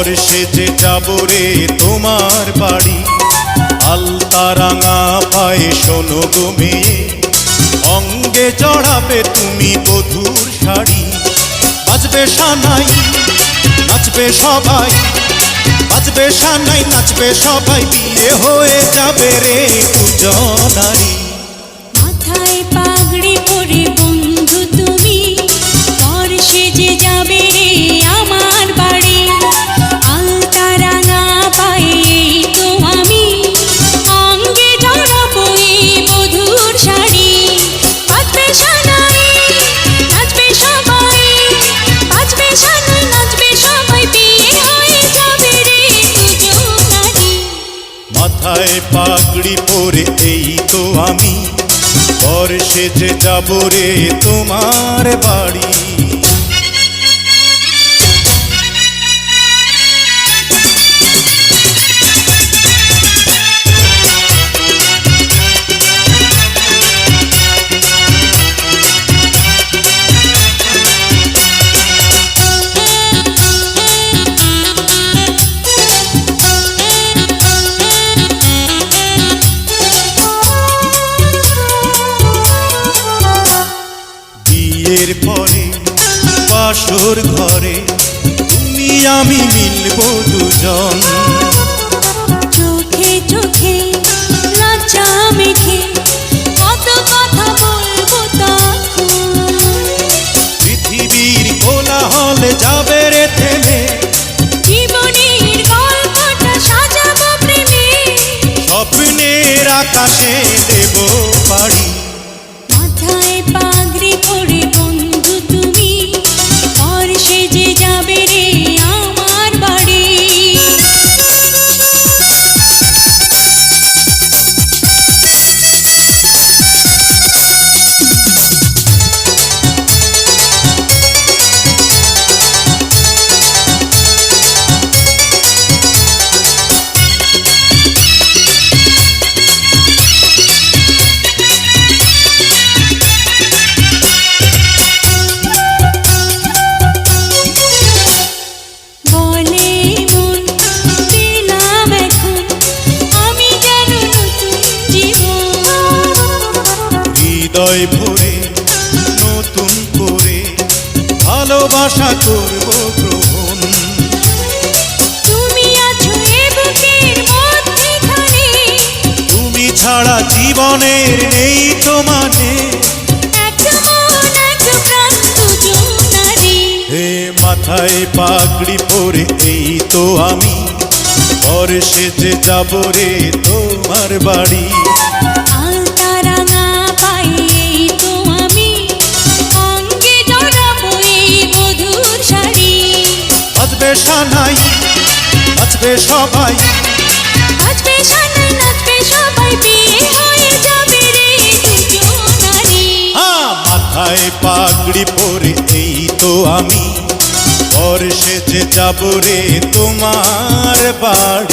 পর সেজে যাব রে তোমার বাড়ি। আলতা রাঙা পায়ে শোনো গো মেয়ে, অঙ্গে জড়াবে তুমি বধূর শাড়ি। বাজবে সানাই নাচবে সবাই, বাজবে সানাই নাচবে সবাই, বিয়ে হয়ে যাবে রে দুজনারি। মাথায় পাগড়ি পরে বন্ধু তুমি, পর সেজে যাবে রে আমার বাড়ি। আলতা রাঙা পায়ে তো আমি, অঙ্গে জড়াবো এই বধূর শাড়ি। বাজবে সানাই নাচবে সবাই, বাজবে সানাই নাচবে সবাই, বিয়ে হয়ে যাবে রে দুজনারি। মাথায় পাগড়ি পরে এই তো আমি, পর সেজে যাব রে তোমার বাড়ি। বিয়ের পরে বাসর ঘরে তুমি আমি মিলবো দুজন। চোখে চোখে লজ্জা মেখে কত কথা বলবো তখন। পৃথিবীর কোলাহলে যাবে রে থেমে, জীবনের গল্পটা সাজাবো প্রেমে, স্বপ্নের আকাশে দেব পাড়ি। মাথায় পাগড়ি পরে বন্ধু তুমি, পর সেজে যাবে রে আমার বাড়ি। বলে মন পেলাম এখন আমি যেন নতুন জীবন। হৃদয় ভরে নতুন করে ভালোবাসা করব গ্রহণ। তুমি আছো এ বুকের মধ্যেখানে, তুমি ছাড়া জীবনের নেই তো মানে। একটা মন একটা প্রাণ দুজনারি। হে মাথায় পাগড়ি পরে এই তো আমি, পর সেজে যাব রে তোমার বাড়ি। আলতা রাঙা পায়ে তো আমি, অঙ্গে জড়াবো এই বধূর শাড়ি। বাজবে সানাই নাচবে সবাই, বাজবে সানাই নাচবে সবাই, বিয়ে হয়ে যাবে রে দুজনারি। মাথায় পাগড়ি পরে এই তো আমি, পর সেজে যাব রে তোমার বাড়ি।